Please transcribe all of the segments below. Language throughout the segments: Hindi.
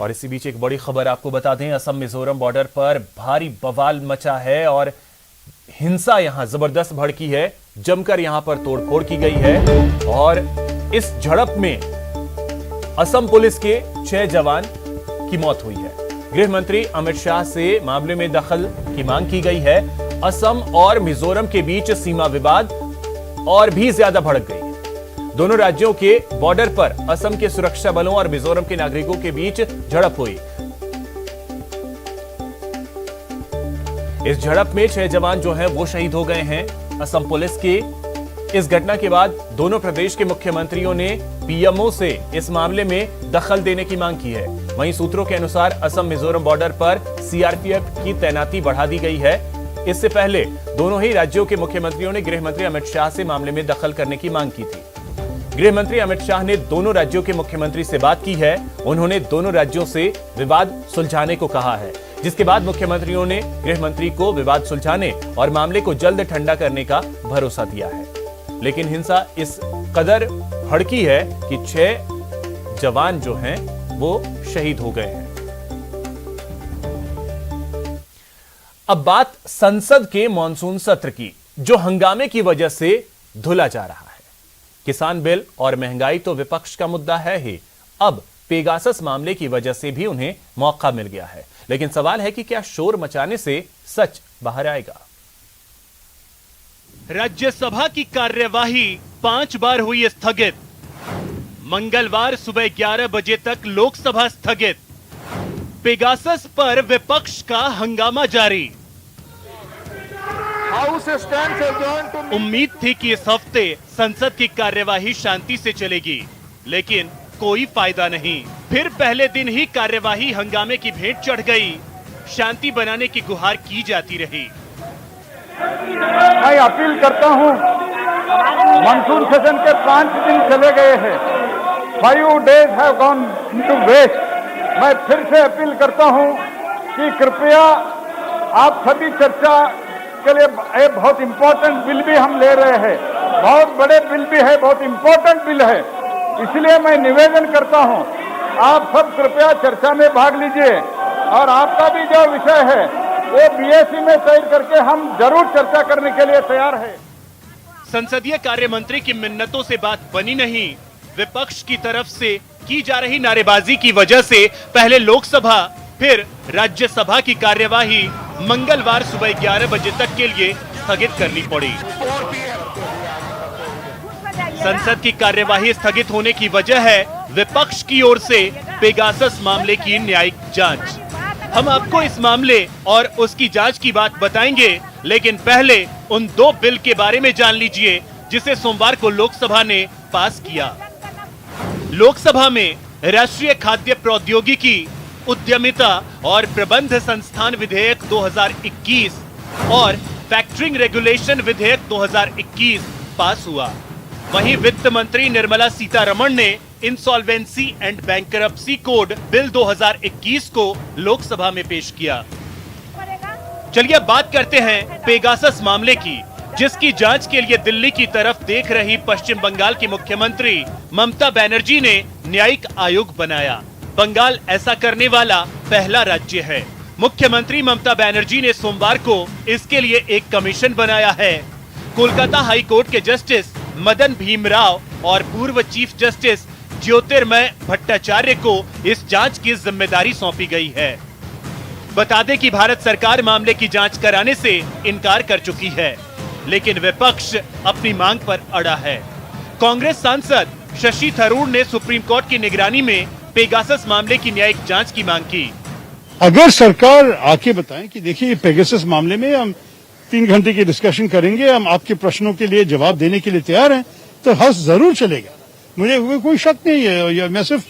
और इसी बीच एक बड़ी खबर आपको बता दें, असम मिजोरम बॉर्डर पर भारी बवाल मचा है और हिंसा यहां जबरदस्त भड़की है। जमकर यहां पर तोड़फोड़ की गई है और इस झड़प में असम पुलिस के 6 जवान की मौत हुई है। गृह मंत्री अमित शाह से मामले में दखल की मांग की गई है। असम और मिजोरम के बीच सीमा विवाद और भी ज्यादा भड़क गई है। दोनों राज्यों के बॉर्डर पर असम के सुरक्षा बलों और मिजोरम के नागरिकों के बीच झड़प हुई। इस झड़प में 6 जवान जो हैं वो शहीद हो गए हैं असम पुलिस के। इस घटना के बाद दोनों प्रदेश के मुख्यमंत्रियों ने पीएमओ से इस मामले में दखल देने की मांग की है। वहीं सूत्रों के अनुसार असम मिजोरम बॉर्डर पर सीआरपीएफ की तैनाती बढ़ा दी गई है। इससे पहले दोनों ही राज्यों के मुख्यमंत्रियों ने गृह मंत्री अमित शाह से मामले में दखल करने की मांग की थी। गृह मंत्री अमित शाह ने दोनों राज्यों के मुख्यमंत्री से बात की है। उन्होंने दोनों राज्यों से विवाद सुलझाने को कहा है, जिसके बाद मुख्यमंत्रियों ने गृह मंत्री को विवाद सुलझाने और मामले को जल्द ठंडा करने का भरोसा दिया है। लेकिन हिंसा इस कदर भड़की है कि 6 जवान जो हैं वो शहीद हो गए हैं। अब बात संसद के मॉनसून सत्र की, जो हंगामे की वजह से धुला जा रहा है। किसान बिल और महंगाई तो विपक्ष का मुद्दा है ही, अब पेगासस मामले की वजह से भी उन्हें मौका मिल गया है। लेकिन सवाल है कि क्या शोर मचाने से सच बाहर आएगा? राज्यसभा की कार्यवाही 5 बार हुई स्थगित। मंगलवार सुबह 11 बजे तक लोकसभा स्थगित। पेगासस पर विपक्ष का हंगामा जारी। उम्मीद थी कि इस हफ्ते संसद की कार्यवाही शांति से चलेगी, लेकिन कोई फायदा नहीं। फिर पहले दिन ही कार्यवाही हंगामे की भेंट चढ़ गई। शांति बनाने की गुहार की जाती रही। मैं अपील करता हूं, मानसून सेशन के 5 दिन चले गए हैं। 5 days have gone into waste। मैं फिर से अपील करता हूं कि कृपया आप सभी चर्चा के लिए एक बहुत इंपॉर्टेंट बिल भी हम ले रहे हैं, बहुत बड़े बिल भी है, बहुत इंपॉर्टेंट बिल है। इसलिए मैं निवेदन करता हूं, आप सब कृपया चर्चा में भाग लीजिए और आपका भी जो विषय है वो बीएससी में तय करके हम जरूर चर्चा करने के लिए तैयार है। संसदीय कार्य मंत्री की मिन्नतों से बात बनी नहीं। विपक्ष की तरफ से की जा रही नारेबाजी की वजह से पहले लोकसभा फिर राज्यसभा की कार्यवाही मंगलवार सुबह 11 बजे तक के लिए स्थगित करनी पड़ी। संसद की कार्यवाही स्थगित होने की वजह है विपक्ष की ओर से पेगासस मामले की न्यायिक जांच। हम आपको इस मामले और उसकी जांच की बात बताएंगे, लेकिन पहले उन 2 बिल के बारे में जान लीजिए जिसे सोमवार को लोकसभा ने पास किया। लोकसभा में राष्ट्रीय खाद्य प्रौद्योगिकी, उद्यमिता और प्रबंध संस्थान विधेयक 2021 और फैक्टरिंग रेगुलेशन विधेयक 2021 पास हुआ। वहीं वित्त मंत्री निर्मला सीतारमण ने insolvency and bankruptcy code bill 2021 को लोकसभा में पेश किया। चलिए बात करते हैं पेगासस मामले की, जिसकी जांच के लिए दिल्ली की तरफ देख रही पश्चिम बंगाल की मुख्यमंत्री ममता बनर्जी ने न्यायिक आयोग बनाया। बंगाल ऐसा करने वाला पहला राज्य है। मुख्यमंत्री ममता बनर्जी ने सोमवार को इसके लिए एक कमीशन बनाया है। कोलकाता हाई कोर्ट के जस्टिस मदन भीमराव और पूर्व चीफ जस्टिस ज्योतिर्मय भट्टाचार्य को इस जांच की जिम्मेदारी सौंपी गई है। बता दें कि भारत सरकार मामले की जांच कराने से इनकार कर चुकी है, लेकिन विपक्ष अपनी मांग पर अड़ा है। कांग्रेस सांसद शशि थरूर ने सुप्रीम कोर्ट की निगरानी में पेगासस मामले की न्यायिक जांच की मांग की। अगर सरकार आके बताएं कि देखिए पेगासस मामले में हम 3 घंटे की डिस्कशन करेंगे, हम आपके प्रश्नों के लिए जवाब देने के लिए तैयार हैं, तो हाउस जरूर चलेगा। मुझे कोई शक नहीं है। मैं सिर्फ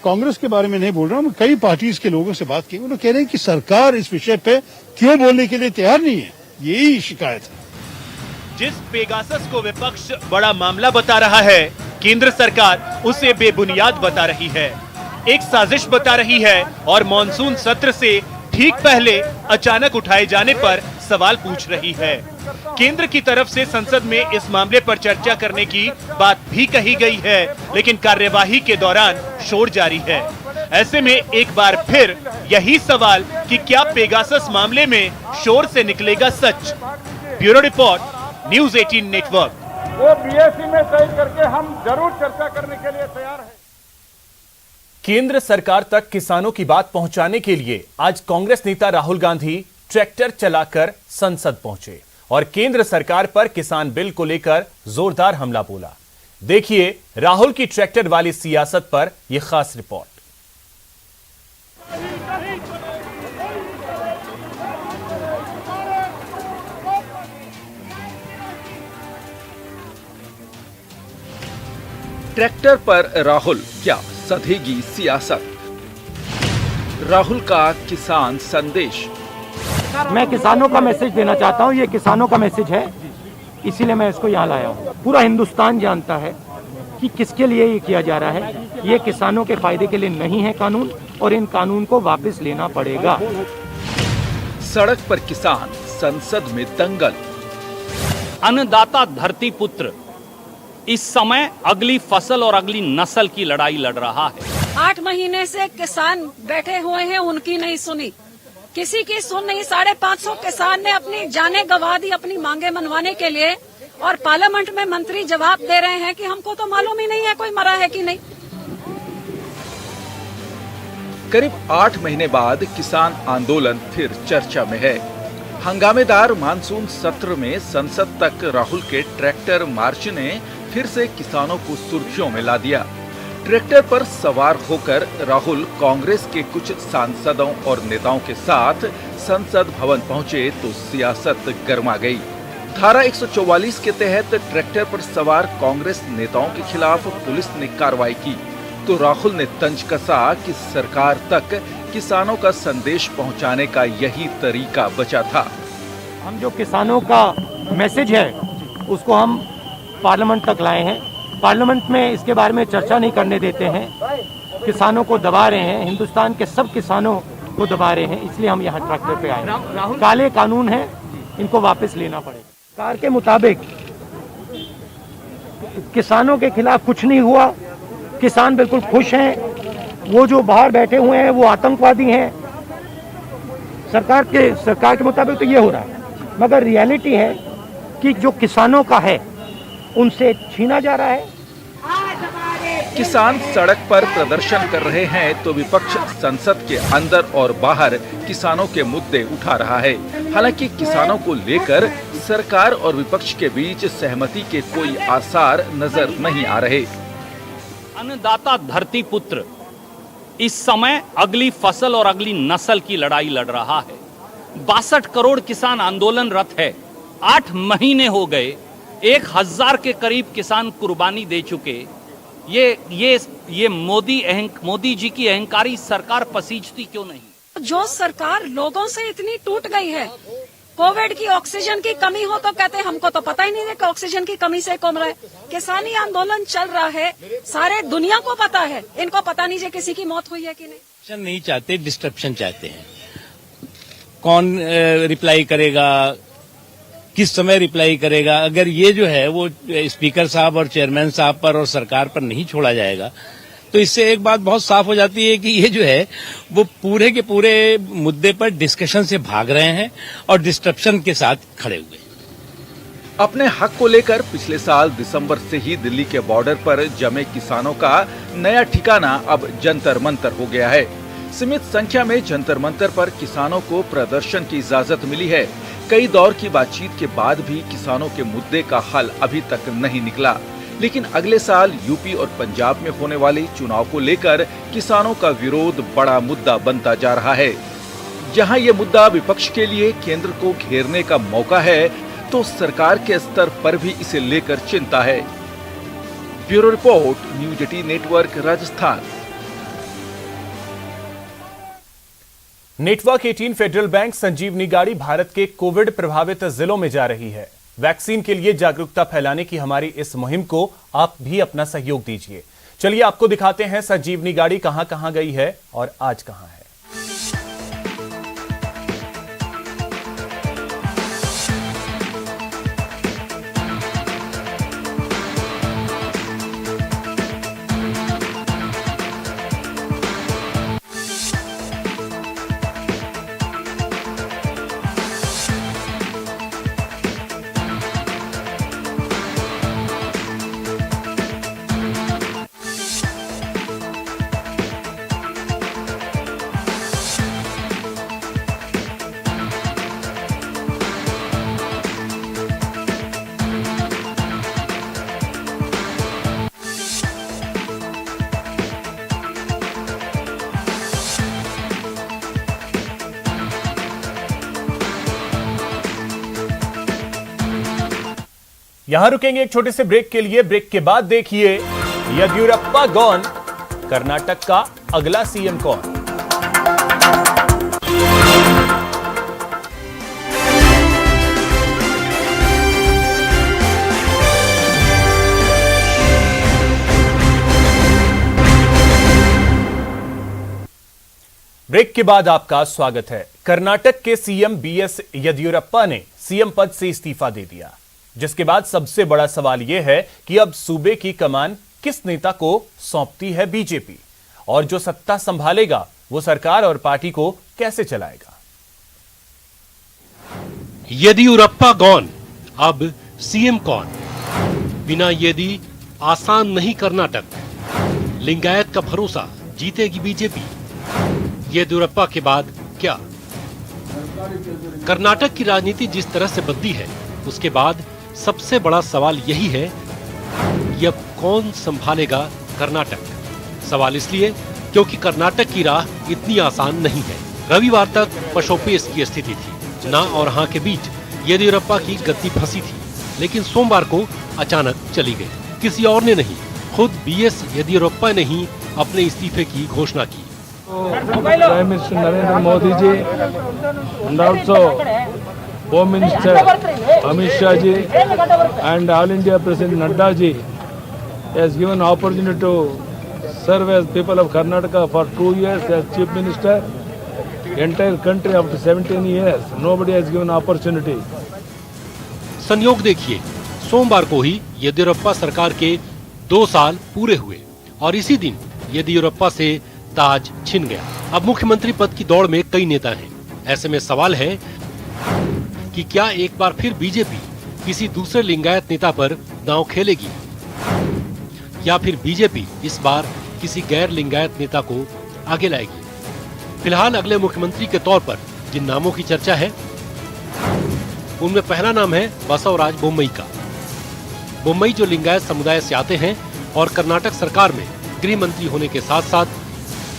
कांग्रेस के बारे में नहीं बोल रहा हूँ, कई पार्टीज के लोगों से बात की, वो लोग कह रहे हैं कि सरकार इस विषय पे क्यों बोलने के लिए तैयार नहीं है। यही शिकायत है। जिस पेगासस को विपक्ष बड़ा मामला बता रहा है, केंद्र सरकार उसे बेबुनियाद बता रही है, एक साजिश बता रही है और मॉनसून सत्र से ठीक पहले अचानक उठाए जाने पर सवाल पूछ रही है। केंद्र की तरफ से संसद में इस मामले पर चर्चा करने की बात भी कही गई है, लेकिन कार्यवाही के दौरान शोर जारी है। ऐसे में एक बार फिर यही सवाल कि क्या पेगासस मामले में शोर से निकलेगा सच। Bureau report, news 18 network. वो बीएससी में तय करके हम जरूर चर्चा करने के लिए तैयार हैं। केंद्र सरकार तक किसानों की बात पहुंचाने के लिए आज कांग्रेस नेता राहुल गांधी ट्रैक्टर चलाकर संसद पहुंचे और केंद्र सरकार पर किसान बिल को लेकर जोरदार हमला बोला। देखिए राहुल की ट्रैक्टर वाली सियासत पर यह खास रिपोर्ट। ट्रैक्टर पर राहुल, क्या सधेगी सियासत? राहुल का किसान संदेश। मैं किसानों का मैसेज देना चाहता हूँ, ये किसानों का मैसेज है, इसीलिए मैं इसको यहाँ लाया हूँ। पूरा हिंदुस्तान जानता है कि किसके लिए ये किया जा रहा है। ये किसानों के फायदे के लिए नहीं है कानून, और इन कानून को वापस लेना पड़ेगा। सड़क पर किसान, संसद में दंगल। अन्नदाता धरती पुत्र इस समय अगली फसल और अगली नस्ल की लड़ाई लड़ रहा है। 8 महीने से किसान बैठे हुए हैं, उनकी नहीं सुनी, किसी की सुन नहीं। 550 किसान ने अपनी जानें गंवा दी अपनी मांगे मनवाने के लिए, और पार्लियामेंट में मंत्री जवाब दे रहे हैं कि हमको तो मालूम ही नहीं है कोई मरा है कि नहीं। करीब 8 महीने बाद किसान आंदोलन फिर चर्चा में है। हंगामेदार मानसून सत्र में संसद तक राहुल के ट्रैक्टर मार्च ने फिर से किसानों को सुर्खियों में ला दिया। ट्रैक्टर पर सवार होकर राहुल कांग्रेस के कुछ सांसदों और नेताओं के साथ संसद भवन पहुंचे तो सियासत गर्मा गई। धारा 144 के तहत ट्रैक्टर पर सवार कांग्रेस नेताओं के खिलाफ पुलिस ने कार्रवाई की तो राहुल ने तंज कसा कि सरकार तक किसानों का संदेश पहुंचाने का यही तरीका बचा था। हम जो किसानों का मैसेज है उसको हम पार्लियामेंट तक लाए हैं। पार्लियामेंट में इसके बारे में चर्चा नहीं करने देते हैं, किसानों को दबा रहे हैं, हिंदुस्तान के सब किसानों को दबा रहे हैं, इसलिए हम यहाँ ट्रैक्टर पे आए। काले कानून हैं, इनको वापस लेना पड़ेगा। सरकार के मुताबिक किसानों के खिलाफ कुछ नहीं हुआ, किसान बिल्कुल खुश हैं। वो जो बाहर बैठे हुए हैं वो आतंकवादी हैं। सरकार के मुताबिक तो ये हो रहा है, मगर रियलिटी है कि जो किसानों का है उनसे छीना जा रहा है। किसान सड़क पर प्रदर्शन कर रहे हैं तो विपक्ष संसद के अंदर और बाहर किसानों के मुद्दे उठा रहा है। हालांकि किसानों को लेकर सरकार और विपक्ष के बीच सहमति के कोई आसार नजर नहीं आ रहे। अन्नदाता धरती पुत्र इस समय अगली फसल और अगली नस्ल की लड़ाई लड़ रहा है। 62 करोड़ किसान आंदोलनरत है। 8 महीने हो गए, 1000 के करीब किसान कुर्बानी दे चुके। ये मोदी जी की अहंकारी सरकार पसीजती क्यों नहीं? जो सरकार लोगों से इतनी टूट गई है, कोविड की ऑक्सीजन की कमी हो तो कहते हमको तो पता ही नहीं है कि ऑक्सीजन की कमी से कम रहा है। किसानी आंदोलन चल रहा है, सारे दुनिया को पता है, इनको पता नहीं है किसी की मौत हुई है कि नहीं। नहीं चाहते, डिस्ट्रप्शन चाहते हैं। कौन रिप्लाई करेगा, किस समय रिप्लाई करेगा? अगर ये जो है वो स्पीकर साहब और चेयरमैन साहब पर और सरकार पर नहीं छोड़ा जाएगा तो इससे एक बात बहुत साफ हो जाती है कि ये जो है वो पूरे के पूरे मुद्दे पर डिस्कशन से भाग रहे हैं और डिस्ट्रप्शन के साथ खड़े हुए। अपने हक को लेकर पिछले साल दिसंबर से ही दिल्ली के बॉर्डर पर जमे किसानों का नया ठिकाना अब जंतर मंतर हो गया है। सीमित संख्या में जंतर मंतर पर किसानों को प्रदर्शन की इजाजत मिली है। कई दौर की बातचीत के बाद भी किसानों के मुद्दे का हल अभी तक नहीं निकला। लेकिन अगले साल यूपी और पंजाब में होने वाले चुनाव को लेकर किसानों का विरोध बड़ा मुद्दा बनता जा रहा है। जहां ये मुद्दा विपक्ष के लिए केंद्र को घेरने का मौका है, तो सरकार के स्तर पर भी इसे लेकर चिंता है। Bureau report, news 18 network, Rajasthan. Network 18 Federal Bank Sanjeevani गाड़ी भारत के कोविड प्रभावित जिलों में जा रही है। वैक्सीन के लिए जागरूकता फैलाने की हमारी इस मुहिम को आप भी अपना सहयोग दीजिए। चलिए आपको दिखाते हैं संजीवनी गाड़ी कहां कहां गई है और आज कहां है। यहां रुकेंगे एक छोटे से ब्रेक के लिए। ब्रेक के बाद देखिए येदियुरप्पा गॉन, कर्नाटक का अगला सीएम कौन। ब्रेक के बाद आपका स्वागत है। कर्नाटक के सीएम बीएस येदियुरप्पा ने सीएम पद से इस्तीफा दे दिया, जिसके बाद सबसे बड़ा सवाल यह है कि अब सूबे की कमान किस नेता को सौंपती है बीजेपी, और जो सत्ता संभालेगा वो सरकार और पार्टी को कैसे चलाएगा। येदियुरप्पा गॉन, अब सीएम कौन। बिना येदी आसान नहीं कर्नाटक, लिंगायत का भरोसा, जीतेगी बीजेपी। येदियुरप्पा के बाद क्या? कर्नाटक की राजनीति जिस तरह से बदली है, उसके बाद सबसे बड़ा सवाल यही है कि अब कौन संभालेगा कर्नाटक। सवाल इसलिए क्योंकि कर्नाटक की राह इतनी आसान नहीं है। रविवार तक पशोपेश की स्थिति थी, ना और हां के बीच येदियुरप्पा की गद्दी फंसी थी, लेकिन सोमवार को अचानक चली गई। किसी और ने नहीं, खुद बीएस येदियुरप्पा ने ही अपने इस्तीफे की घोषणा की। Prime Minister Narendra Modi ji and also Home Minister Amit Shah ji and All India President Nadda ji has given opportunity to serve as people of Karnataka for 2 years as Chief Minister. Entire country after 17 years, nobody has given opportunity. संयोग देखिए, सोमवार को ही येदियुरप्पा सरकार के 2 साल पूरे हुए और इसी दिन येदियुरप्पा से ताज छिन गया। अब मुख्यमंत्री पद की दौड़ में कई नेता हैं। ऐसे में सवाल है कि क्या एक बार फिर बीजेपी किसी दूसरे लिंगायत नेता पर दांव खेलेगी, या फिर बीजेपी इस बार किसी गैर लिंगायत नेता को आगे लाएगी। फिलहाल अगले मुख्यमंत्री के तौर पर जिन नामों की चर्चा है, उनमें पहला नाम है बसवराज बोम्मई का। बोम्मई जो लिंगायत समुदाय से आते हैं और कर्नाटक सरकार में गृह मंत्री होने के साथ साथ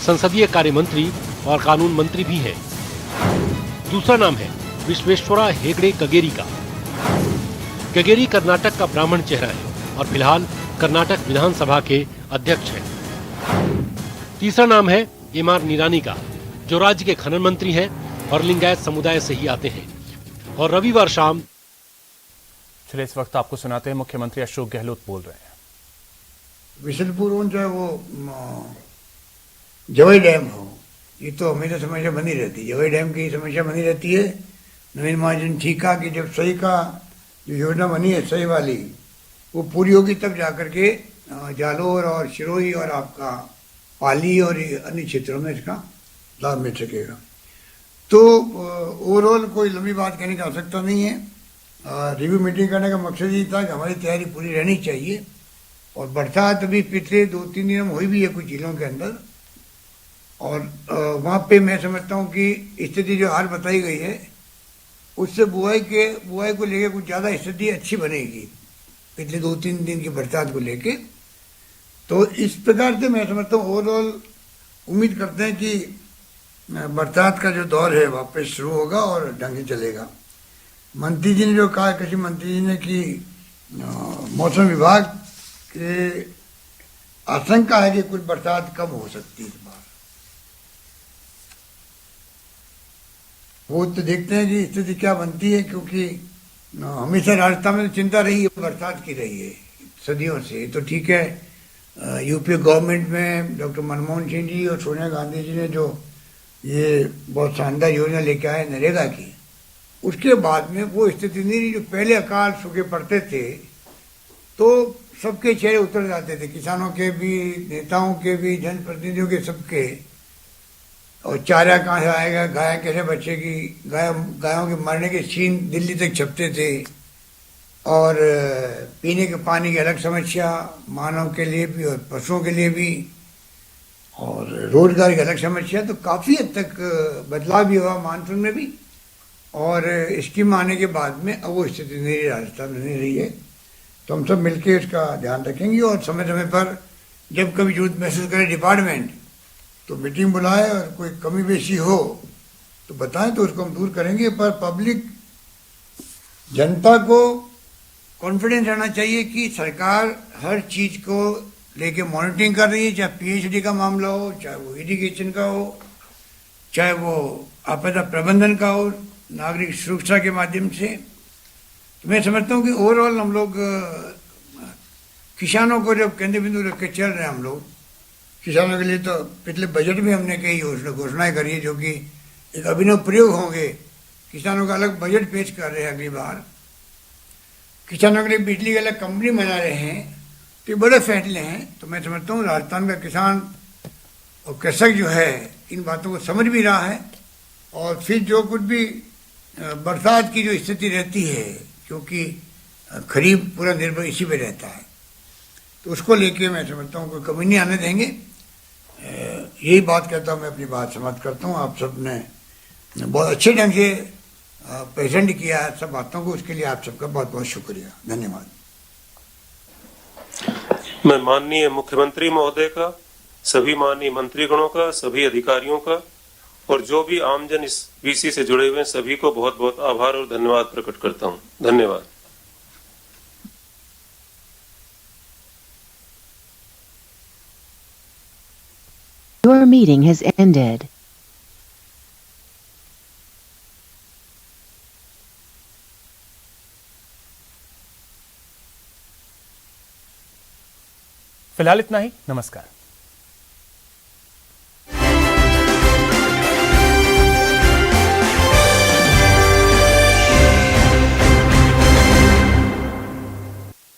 संसदीय कार्य मंत्री और कानून मंत्री भी हैं। दूसरा नाम है विश्वेश्वरा हेगड़े कगेरी का। कगेरी कर्नाटक का ब्राह्मण चेहरा है और फिलहाल कर्नाटक विधानसभा के अध्यक्ष हैं। तीसरा नाम है एमआर निरानी का, जो राज्य के खनन मंत्री हैं और लिंगायत समुदाय से ही आते हैं। और रविवार शाम, चलिए इस वक्त आपको सुनाते हैं मुख्यमंत्री अशोक गहलोत बोल रहे हैं। विशलपुर जो है वो जवाई डैम हो, ये तो हमेशा समस्या बनी रहती है। जवाई डैम की समस्या बनी रहती है। नवीन महाजन ठीक कहा कि जब सही का जो योजना बनी है सही वाली, वो पूरी होगी तब जाकर के जालोर और सिरोही और आपका पाली और अन्य क्षेत्रों में इसका लाभ मिल सकेगा। तो ओवरऑल कोई लंबी बात कहने की आवश्यकता नहीं है। रिव्यू मीटिंग करने का मकसद ये था कि हमारी तैयारी पूरी रहनी चाहिए। और बरसात अभी पिछले 2-3 दिन में हुई भी है कुछ जिलों के अंदर, और वहाँ पे मैं समझता हूँ कि स्थिति जो हाल बताई गई है उससे बुआई को लेकर कुछ ज़्यादा स्थिति अच्छी बनेगी पिछले 2-3 दिन की बरसात को लेके। तो इस प्रकार से मैं समझता हूँ ओवरऑल उम्मीद करते हैं कि बरसात का जो दौर है वापस शुरू होगा और ढंग से चलेगा। मंत्री जी ने जो कहा, कृषि मंत्री जी ने कि मौसम विभाग के आशंका है कि कुछ बरसात कम हो सकती है इस बार। वो तो देखते हैं कि स्थिति क्या बनती है, क्योंकि हमेशा राजस्थान में चिंता रही है, बरसात की रही है सदियों से। तो ठीक है, यूपी गवर्नमेंट में डॉक्टर मनमोहन सिंह जी और सोनिया गांधी जी ने जो ये बहुत शानदार योजना लेके आए नरेगा की, उसके बाद में वो स्थिति नहीं रही। जो पहले अकाल सूखे पड़ते थे तो सबके चेहरे उतर जाते थे, किसानों के भी, नेताओं के भी, जनप्रतिनिधियों के, सबके। और चारा कहाँ से आएगा, गाय कैसे बचेगी, गायों के मरने के सीन दिल्ली तक छपते थे। और पीने के पानी की अलग समस्या मानव के लिए भी और पशुओं के लिए भी, और रोजगार की अलग समस्या। तो काफ़ी हद तक बदलाव भी हुआ मानसून में भी, और स्कीम आने के बाद में अब वो स्थिति नहीं रही, राजस्थान में नहीं रही है। तो हम सब मिलके इसका ध्यान रखेंगे और समय समय पर जब कभी जरूरत महसूस करे डिपार्टमेंट तो मीटिंग बुलाए, और कोई कमी बेशी हो तो बताएं, तो उसको हम दूर करेंगे। पर पब्लिक जनता को कॉन्फिडेंस रहना चाहिए कि सरकार हर चीज को लेके मॉनिटरिंग कर रही है, चाहे पीएचडी का मामला हो, चाहे वो इरिगेशन का हो, चाहे वो आपदा प्रबंधन का हो, नागरिक सुरक्षा के माध्यम से। तो मैं समझता हूँ कि ओवरऑल हम लोग किसानों को जब केंद्र बिंदु रख के चल रहे हैं हम लोग, किसानों के लिए तो पिछले बजट में हमने कई घोषणाएं करी है जो कि एक अभिनव प्रयोग होंगे। किसानों का अलग बजट पेश कर रहे हैं अगली बार, किसानों के लिए बिजली की अलग कंपनी बना रहे हैं। तो ये बड़े फैसले हैं। तो मैं समझता हूँ राजस्थान का किसान और कृषक जो है इन बातों को समझ भी रहा है। और फिर जो कुछ भी बरसात की जो स्थिति रहती है, क्योंकि खरीफ पूरा निर्भर इसी पे रहता है, तो उसको लेके मैं समझता हूँ कोई कमी नहीं आने देंगे। यही बात कहता हूँ, मैं अपनी बात समाप्त करता हूँ। आप सब ने बहुत अच्छे ढंग से प्रेजेंट किया है सब बातों को, उसके लिए आप सबका बहुत बहुत शुक्रिया, धन्यवाद। मैं माननीय मुख्यमंत्री महोदय का, सभी माननीय मंत्रीगणों का, सभी अधिकारियों का और जो भी आमजन इस वीसी से जुड़े हुए हैं सभी को बहुत बहुत आभार और धन्यवाद प्रकट करता हूँ। धन्यवाद। Your meeting has ended. फिलहाल इतना ही। नमस्कार।